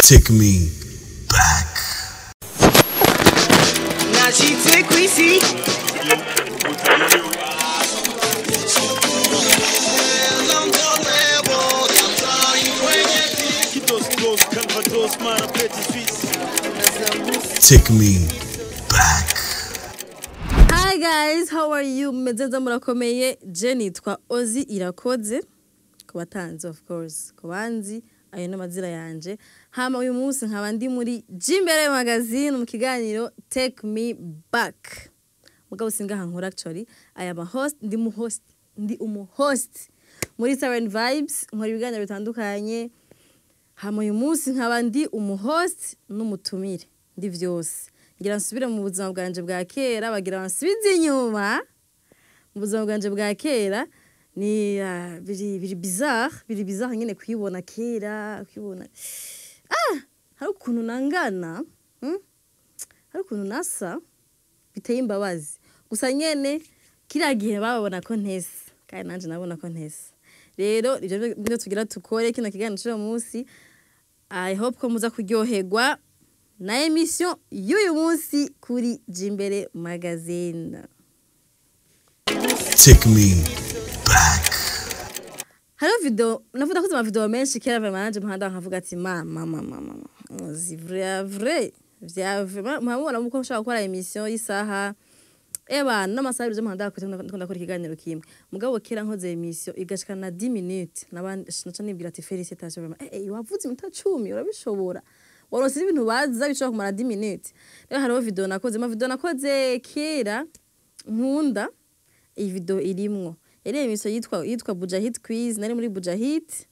Take me back. Now she take we see. Take me back. Hi guys, how are you? Mmezenza murakomeye. Je nitwa Hosy Irakoze. Kubatanzi of course. Kubanzi ayo n'amazira yanje. Hama uyu munsi nkaba ndi muri Jimbere magazine mu kiganiro Take Me Back. Mugabo singaha nkora actually. I am a host, ndi umuhost muri Siren vibes, nkora ibiganiro bitandukanye. Hama uyu munsi nkaba ndi umuhost n'umutumire. Ndi vyose. Ngira nsubire mu buzima bwanje bwa kera, bagira bansubize inyuma. Mu buzima bwanje bwa kera ni biri bizarre nyene kwibona kera, kwibona. Hari ukuntu nangana, hari ukuntu nasa biteye imbabazi. Gusa nyene kira gihe babona ko ntese, kandi nanje nabona ko ntese. Rero ivyo byo tugira tukore kino kiganiro cyo munsi. I hope ko muza kuryoherwa na emission y'uyu munsi kuri Jimbere magazine. Take me back. Halo video, navuga ko video menshi kera vemanje muhanda nkavuga ati mama. C'est vrai. Mama muko nshaka gukora emission y'isaha. Eba n'amasaha byo muhanda ndakora ikiganiro kimwe. Mugabo kera nkoze emission igashika na 10 minutes nabandi naca nibwira ati félicitations vraiment. Wavuze iminota 10 urabishobora. Waronse ibintu baza bishobora kumara 10 minutes. Rero hariho video nakoze kera nkunda iyi video irimwo. Ere emission yitwa Bujahit quiz, nari muri Bujahit.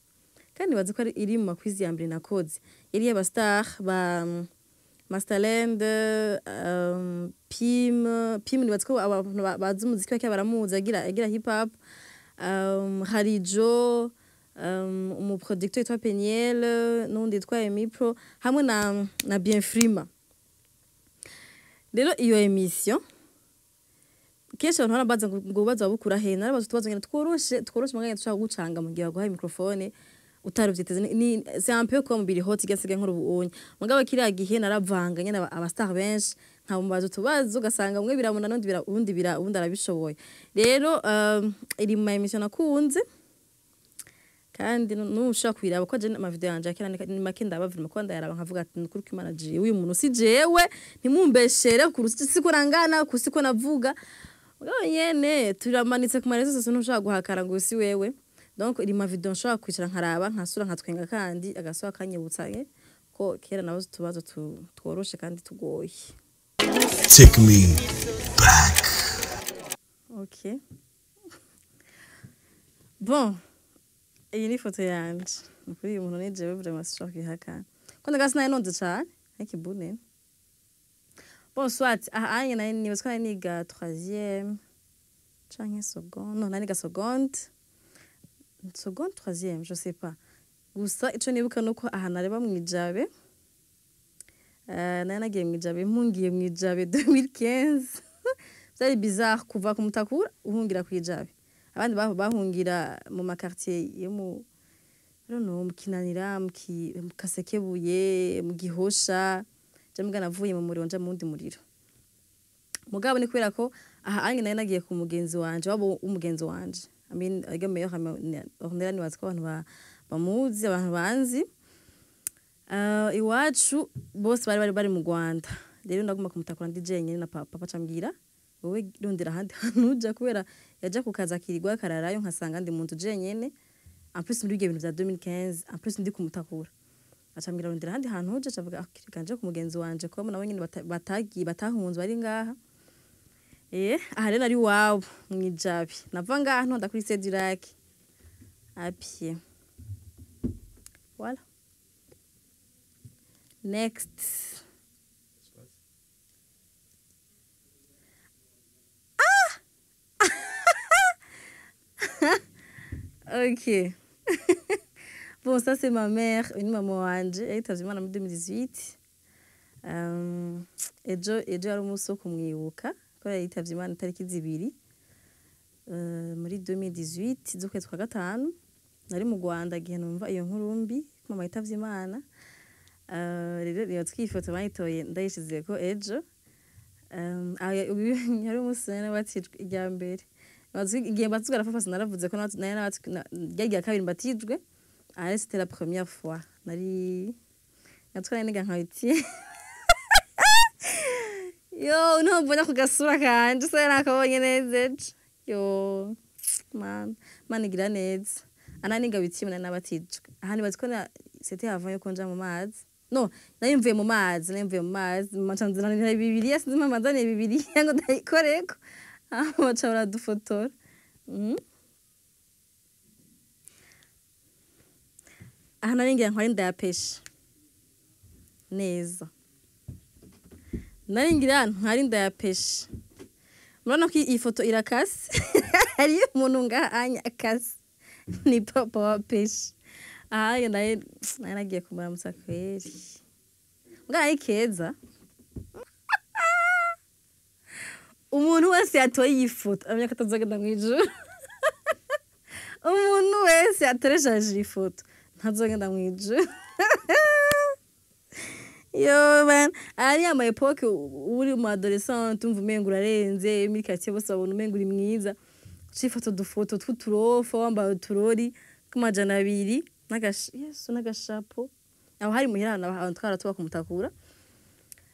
Kandi bazi ko iri mu quiz ya mbere nakoze. Iri aba star ba Masterland, Pim ni bazi ko abantu bazi umuziki wake baramuzi agira hip hop. Harijo umuproducteur yitwa Peniel, n'undi yitwa Emipro, hamwe na Bienfrima. Rero iyo emission kesho abantu barabaza ngo baza bukura he, narabaza tubazo ngene tworoshe maganye tushaka gucanga mu gihe guha microphone utaruvyiteze ni c'est un peu comme biri hot igasiga nkuru ubonye. Mugabo kiriya gihe naravanga nyene aba star benshi nta mubazo tubazo ugasanga umwe biramuna n'undi arabishoboye. Rero iri mu emission nakunze kandi nushaka kwiraba ko je ama video yanje akira ni make ndabavira ko ndayaraba nkavuga ati nukuri ko manager uyu muntu si jewe ntimumbeshere kurusi siko rangana kusiko navuga yene turamanitse ku marezo sose nushaka guhakara ngo si wewe. Donc iri ma video nshaka kwicara nkaraba nkasura nkatwenga kandi agasoa kanyebutsanye ko kera nawo tubazo tworoshe kandi tugoye. Take me back. Okay. Bon. Iyi ni foto yanje. Nukuri uyu muntu nejewe vraiment sishaka kwihakana. Ko ndagasi nayo nonze cyane. Nkibune. Bon soit anye na ni baskana niga 3e canke seconde. Non, naniga seconde 3e, je sais pas. Gusa ico nibuka nuko ahanareba mwijabe. Nari nagiye mwijabe, mpungiye mwijabe 2015. Byari bizarre kuva ku mutakura uhungira kwijabe. Abandi bahungira mu makartier yo mu mu Kinanira, mu Kasekebuye, mu Gihosha. Jamwe navuye mu muriro nja mu wundi muriro. Mugabo ni kubera ko aha anye nayo nagiye ku mugenzi wanje wabo umugenzi wanje. I mean agameyo honera ni baziko abantu bamuzi abantu banzi. Iwacu bose bari mu Rwanda. Rero ndaguma kumutakura ndi jenyine na papa cambwira wowe rondera handi hanuja kubera yaja kukaza kirigwa kararayo nkasanga ndi muntu jenyene. En plus muri ibyo bintu bya 2015 en plus ndi kumutakura. Acambwira rondera handi hantu hoje cavuga akirikanje ku mugenzi wanje ko nabo nyine batahunze bari ngaha. Aha rero ari wabo mwijabi. Nava ngaha ntonda kuri Cedric. Apie. Voilà. Next. Ok. Bon, ça c'est ma mère, une maman wanje, elle était en 2018. Ejo ari umuso kumwibuka, ko yitavye Imana tariki 2 muri 2018 z'ukwezi kwa gatanu. Nari mu Rwanda gihe numva iyo nkuru mbi mama yitavye Imana. rero niyo twifoto bayitoye ndayishize ko ejo yari umusore batijwe ijya mbere igihe batuzwe arafafasa naravuze ko ryagiye kabiri mbatijwe c'était la première fois natwe nega nkabiti yo ntubona ku gasura kanje se nakabonye neza ejo yo man igira neza ananiga bitimana n'abatijwe ahandi baziko c'était avant yo konja mu mazi no nayimvuye mu mazi mancanzana Bibiliya sinzi mpamazane Bibiliya ngo ndayikoreko baca baradufotora aha naringira nkwari ndayapesha neza naringira ntwari ndayapesha murabona ko iyi foto irakase hari umuntu ngahanya akase ni papa wa pesha aha nagiye kumara musakweri ngaho keza umuntu wese yatoye iyi foto amenya ko atazagenda mu ijuru umuntu wese yatereshaje iyi foto ntazagenda mu ijuru yo man ari ama epoque uri mu adolescent umva umengo urarenze muri quartier bose babona umengo uri mwiza cifoto dufoto tw'uturofa wambaye uturori kumajana 2 n'agashapo aho hari muhirana abantu twaratuba kumutakura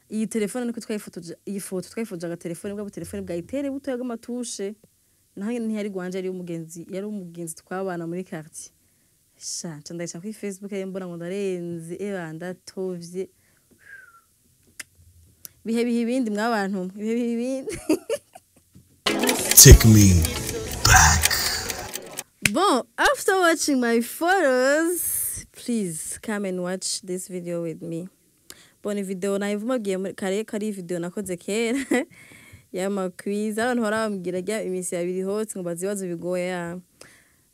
iyi telefone niko twayifotoje iyi foto twayifotoje aga telefone bwa telefone bwa itere buto y'amatushe naho ntiyari gwanje ari umugenzi twabana muri quartier sha ndayica kuri Facebook mbona ngo ndarenze ndatovye bihe ibindi mwabantu bihe ibindi Take me back. Bon, after watching my photos, please come and watch this video with me. Bon, video nayivumagiye kari video nakoze kera y'amakwiz abantu barambwira rya imisi yabiri hose ngo bazibazo bigoya.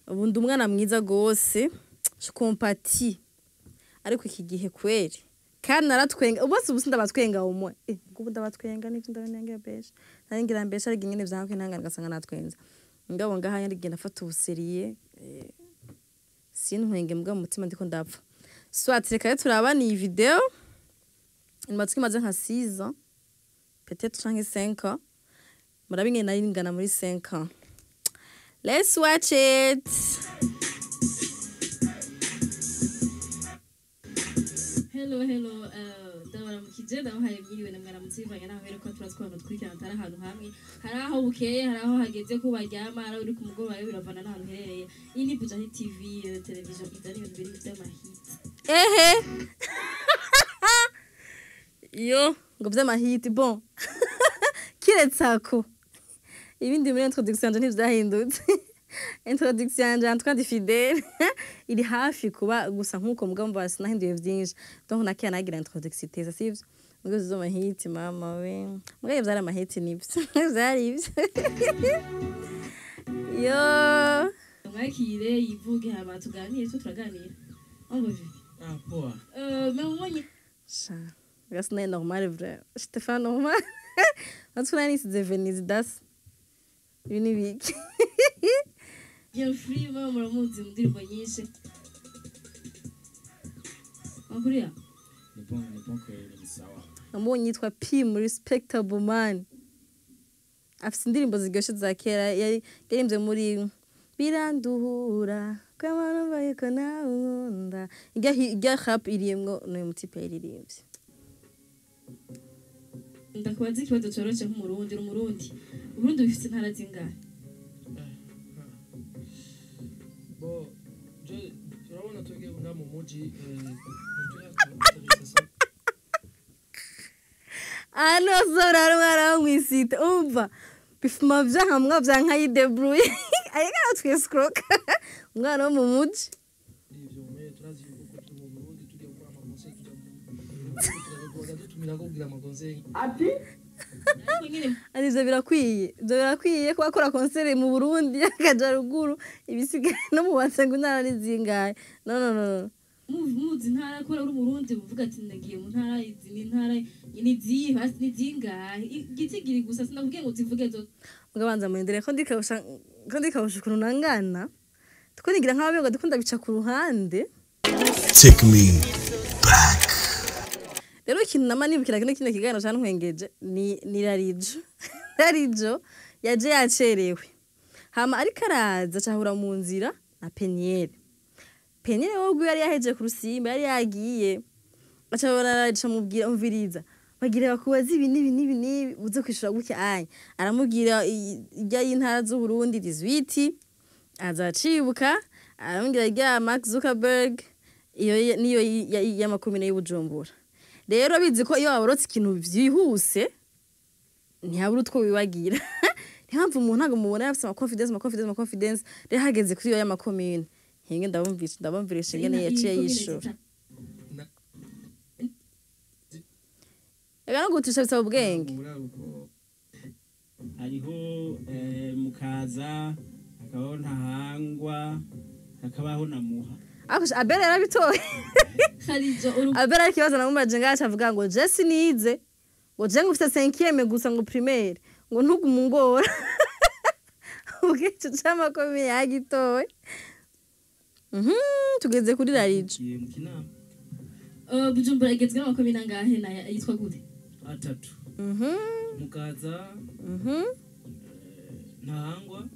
Ubundi umwana mwiza gose compati ariko iki gihe kweri kandi naratwenga ubose ubusi ndabatwenga umwe ngubu ndabatwenga n'ivyo ndabenenge besha naringira mbesha ari ingene vyakwe ntangana gasanga natwenza ngabo ngaha yari genda fata ubuseriye sintwenge mbwa mu mutima ndiko ndapfa soit reka turabana iyi video imatwi maze nka 6 ans peut-être 5 ans murabinge nari ngana muri 5 ans. Let's watch it. Hello, ndabara mukije ndabahaye mwiriwe na mwaramutse bivanye naho rero ko turatwara twikana atari ahantu hamwe hari aho bukeye hari aho hageze ko baryama hari uri ku mugoroba biravana n'ahantu herereye iyi ni Bujahi TV television izari ibintu biri by'amahit yo ngo by'amahit bon kiretsako ibindi muri introduction ntivyahindutse introduction yanje antwa di fidèle iri hafi kuba gusa nkuko mugamba basi nahinduye byinshi donc nakiya nagira introduction teza sivyo ngo zo mahit mama we mugaye byara mahit nibyo byari ibyo yo mwakire yivuge haba tuganire turaganira ambaje poa mais ça gas n'est normal vrai Stéphane normal natwe ni de Venise das ibiki bien free muramuzi mu ndirimbo nyinshi Akuriya ni bon que ni sawa amonye yitwa Pim respectable man afite indirimbo ziryoshe za kera yarimze muri biranduhura kwamara bayiko naunda ijya rap iriyemwo no mutipe iririmbye ndakubaza ikibazo cyoroshye nk'umurundi Uburundi bifite intara zingahe bo je urabona twege nga mu muji ano zorara mwara mwisita umva bifuma vyahamwa vyanka yidebruye ayega twescroka umwana wo mu muji ivyo me turazi uko mu Burundi tugiye gukora amakonse tugira kugira amakonse ati Arizo birakwiye ko akora concert mu Burundi akaja ruguru ibisigaye no mu Batsengo ntara nizingaye no muzi ntara akora uri Burundi uvuga ati ndagiye mu ntara izi ni ntara ni hasi ni zingahe gitigiri gusa sinavuge ngo zivuge zo mugabanza mwendere ko ndikawusha ukuntu nangana tukunigira nk'ababengo dukunda bica ku ruhande Take me back. rero ikintu nama nibukira kino kiganiro cyantwengeje ni rarijo yaje yacerewe hama ariko araza cahura mu nzira na Peniel wowe yari yaheje ku rusimba yari yagiye acabona araca mubwira umviriza bagira bakubaza ibi uze kwishura gutya anye aramubwira ijya y'intara z'u Burundi 18 azacibuka aramubwira ijya Mark Zuckerberg iyo niyo y'amakomine y'Ubujumbura rero bizi ko iyo waborotse ikintu vyihuse ntihabura utwo wibagira ntihamvu umuntu ntago mubona yafise ama confidence rero hageze kuri iyo y'amakomine hinge ndabumvisha ingene yaciye yishura Ega no gutisha bisaba ubwenge hariho mukaza akabaho ntahangwa akabaho namuha Akush abere yarabitoye abere ari kibazo namumaje ngacha avuga ngo je sinize ngo je ngufite 5e gusa ngo primaire ngo ntugumungora ugice chama ko me yagitoye tugeze kuri rarijo Bujumbura igezwe n'amakomine angahe na yitwa gute 3 mukaza ntahangwa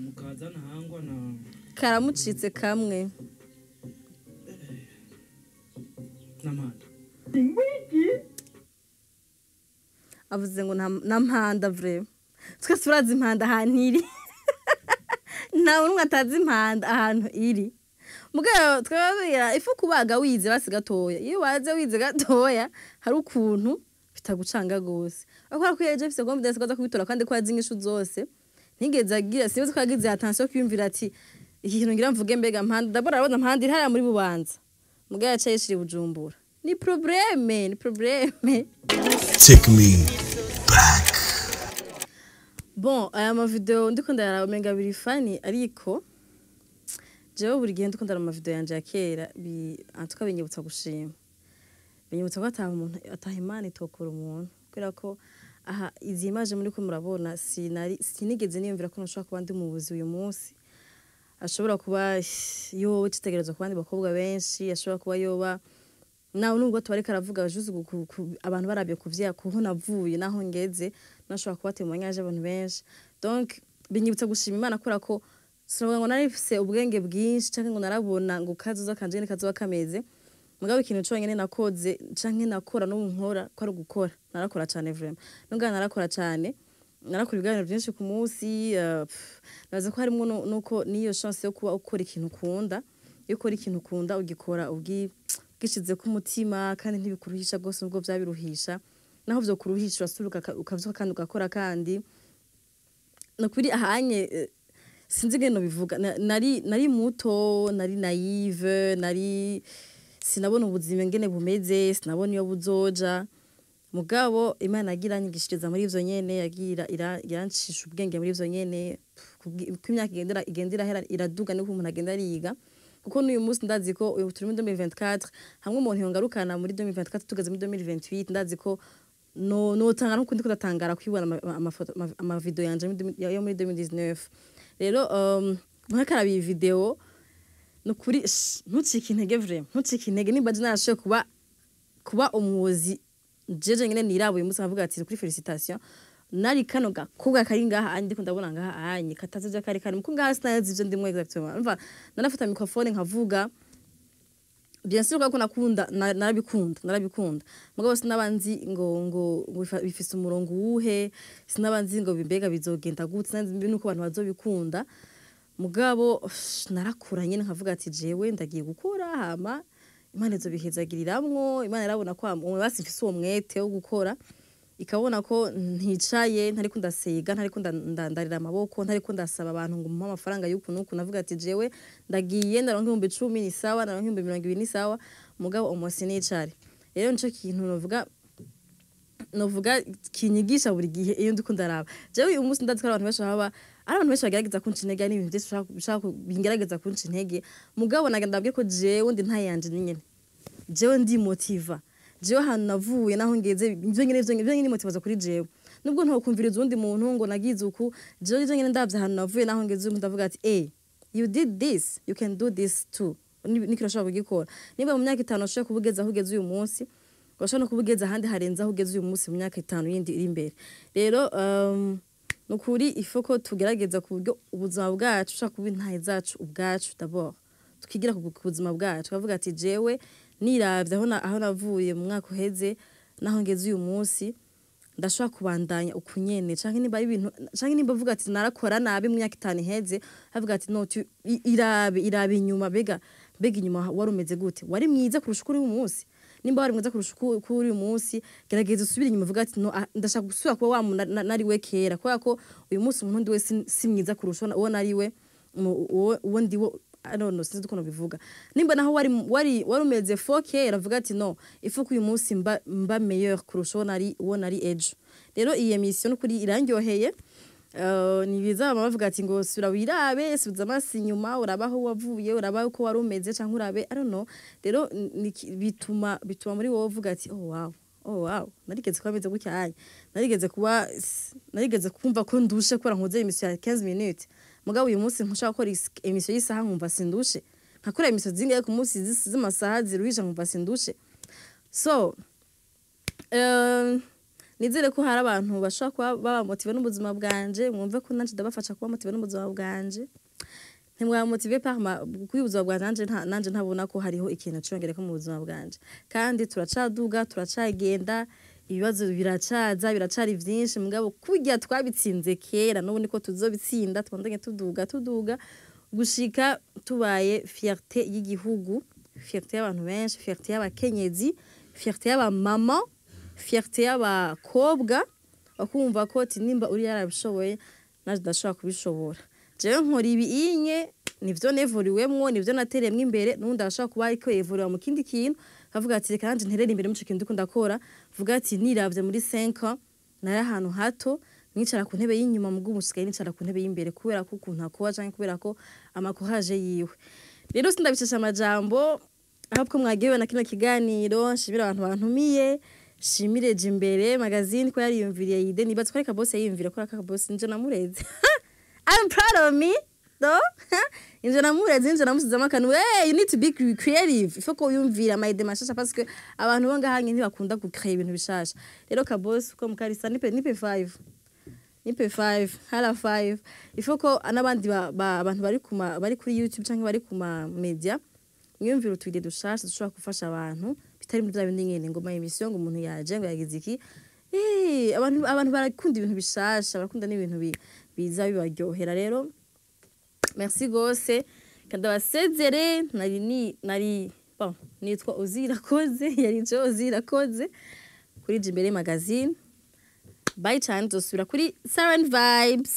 mukaza ntahangwa na karamucitse kamwe namanda avuze ngo nampanda vrai twese turazi impanda ahantu iri nawe numwe atazi impanda ahantu iri mugabo twababira ifu kubaga wize basi gatoya iyo waze wize gatoya hari ukuntu bitagucanga gose akora ko yeje fise confidence ko kubitora kandi ko azi inyishu zose ntigeze agira sibe twagize attention kwiyumvira ati iki kintu ngira mvuge mbega mpanda dabora abona mpanda iri hariya muri Bubanza mugabo yacaye yishiri Bujumbura ni probleme Take me back. Bon, aya ma video ndiko ndaraba menga biri fani ariko jewe buri gihe ndiko ndaraba ma video yanje ya kera antuka binyibutsa gushima. Binyibutsa ko ataha umuntu atahimana itokora umuntu kubera ko aha izi image muri ko murabona sinigeze niyumvira ko nshobora kuba ndi mu buzi uyu munsi. Ashobora kuba yowe kitegereza kubandi bakobwa benshi, ashobora kuba yoba nawe nubwo tubari karavuga juste abantu barabye kuvya kuho navuye naho ngeze nashobora kubatemanya aje abantu benshi. Donc binyibutsa gushima Imana kora ko sinavuga ngo narifise ubwenge bwinshi canke ngo narabona ngo kazoza kanje ne kazoba kameze. Mugabo ikintu cyo nyene nakoze canke nakora no nkora ko ari gukora. Narakora cyane vraiment. Nunga narakora cyane. Narakora ibiganiro byinshi ku munsi naza ko harimo nuko niyo chance yo kuba ukora ikintu ukunda. Iyo ukora ikintu ukunda ugikora gishize ku mutima kandi ntibikuruhisha gose ubwo byabiruhisha naho byo kuruhisha urasuruka ukavuka kandi ugakora kandi no kuri ahanye sinzi ngeno bivuga nari muto nari naive nari sinabona ubuzima ngene bumeze sinabona iyo buzoja mugabo Imana agira nyigishiriza muri ivyo nyene yagira irancisha ubwenge muri ivyo nyene kw'imyaka igendera hera iraduga niko umuntu agenda ariga kuko n'uyu munsi ndazi ko uyu turi muri 2024 hamwe umuntu yongarukana muri 2024 tugeze muri 2028 ndazi ko no tanga no kundi kudatangara kwibona ama video yanje yo muri 2019 rero mwakara bi video no kuri ntucike intege vraiment ntucike intege nimba nashoye kuba umuzi jeje ngene nirabuye musa avuga ati kuri felicitation nari kano gakobwa kari ngaha andi ko ndabona ngaha anye katazoja kari muko ngaha sinazi ivyo ndimwe exactement umva nanafata microphone nkavuga bien sûr ko nakunda narabikunda mugabo sinabanzi ngo bifise umurongo uwuhe sinabanzi ngo bimbega bizogenda gute sinabanzi nuko abantu bazobikunda mugabo narakura nyene nkavuga ati jewe ndagiye gukora hama Imana izobihezagiriramwo Imana yarabona ko umwe basi mfise uwo mwete wo gukora ikabona ko nticaye ntari kundasega ntari kundandarira amaboko ntari kundasaba abantu ngo mu amafaranga y'uku nuku navuga ati jewe ndagiye ndaronka 10,000 ni sawa ndaronka 20,000 ni sawa mugabo umunsi nicare rero nico kintu novuga kinyigisha buri gihe iyo ndiko ndaraba jewe uyu munsi ndazi ko abantu benshi haba ari abantu benshi bagerageza kunca intege n'ibintu byose bishaka bingerageza kunca intege mugabo nagandabwe ko jewe ndi ntayanje nyene jewe ndi motiva jewe hano navuye naho ngeze ivyo nyene motivaza kuri jewe nubwo ntokumviriza undi muntu ngo nagize uku jewe nyene ndavye hano navuye naho ngeze ndavuga ati you did this you can do this too niki urashobora kugikora niba mu myaka 5 ushobora kubugeza aho ugeze uyu munsi urashobora no kubugeza ahandi harenze aho ugeze uyu munsi mu myaka 5 yindi iri imbere rero nukuri ifoko tugerageza ku buryo ubuzima bwacu ushaka kuba intahe zacu ubwacu d'abord tukigira ku buzima bwacu kavuga ati jewe niravye aho navuye mu mwaka uheze naho ngeze uyu munsi ndashobora kubandanya ukunyene canke niba ibintu canke nimba vuga ati narakora nabi mu myaka 5 iheze avuga ati no irabe inyuma bega inyuma warumeze gute wari mwiza kurusha kuri uyu munsi nimba wari mwiza kurusha kuri uyu munsi gerageza usubire inyuma vuga ati no ndashaka gusubira kuba wa nari we kera kubera ko uyu munsi umuntu wese si mwiza kurusha uwo nari we uwo ndiwo I don't know sinzi ukuntu bivuga nimba naho wari umeze kera avuga ati no ifu uyu munsi mba meilleur kurusha uwo nari ejo rero iyi emission kuri irangyoheye ni biza bavuga ati ngo sura wirabe subiza amaso inyuma urabaho wavuye urabaho uko wari umeze canke urabe I don't know rero bituma muri wowe uvuga ati oh wow narigeze kwameze gucyanye narigeze kumva ko ndushe kora nkoze emission ya 15 minutes mugabo uyu munsi nkushaka gukora emission y'isaha nkumva sindushe nkakora emission zingaye ku munsi z'amasaha ziruhisha nkumva sindushe so nizere ko hari abantu bashaka kuba baba motive n'ubuzima bwanje mwumve ko nanje ndabafasha kuba motive n'ubuzima bwanje ntimwa motive par kuri ubuzima bwanje nanje ntabona ko hariho ikintu cyongere ko mu buzima bwanje kandi turacaduga turacagenda ibibazo biracari vyinshi mugabo kujya twabitsinze kera n'ubu niko tuzobitsinda twandanye tuduga gushika tubaye fierté y'igihugu fierté y'abantu benshi fierté y'abakenyezi fierté y'abamama fierté y'abakobwa bakumva ko nimba uri yarabishoboye naje ndashaka kubishobora jewe nkora ibinye nivyo nevuriwemwo nivyo nateremwe imbere nundi ashaka kuba ariko yevuriwa mu kindi kintu avuga ati reka nanje nterera imbere mu cyo kintu ndakora vuga ati niravye muri 5 ans nari ahantu hato nicara ku ntebe y'inyuma mu bw'umusigaye nicara ku ntebe y'imbere kubera ko ukuntu akowa canke kubera ko amakohaje yiwe rero sindabishasha amajambo ahubwo mwagiwe na kino kiganiro nshimira abantu bantumiye shimire Jimbere magazine ko yariyumviriye yide niba twareka boss yiyumvira ko aka boss nje namureze I'm proud of me though inje namusizama kanu hey you need to be creative ifo ko yumvira mayide mashasha parce que abantu bo ngahanye ntibakunda gucreate ibintu bishasha rero ka boss ko mukarisa nipe 5 hala 5 ifo ko anabandi abantu bari kuri YouTube canke bari ku media mwiyumvira utwide dushasha dushobora gufasha abantu bitari muri bya bindi ngene ngo ma emission ngo umuntu yaje ngo yagize iki abantu barakunda ibintu bishasha barakunda n'ibintu biza bibaryohera rero merci gose kandi basezere nitwa Hosy Irakoze yari Hosy Irakoze kuri Jimbere magazine bye cyane dusubira kuri Siren vibes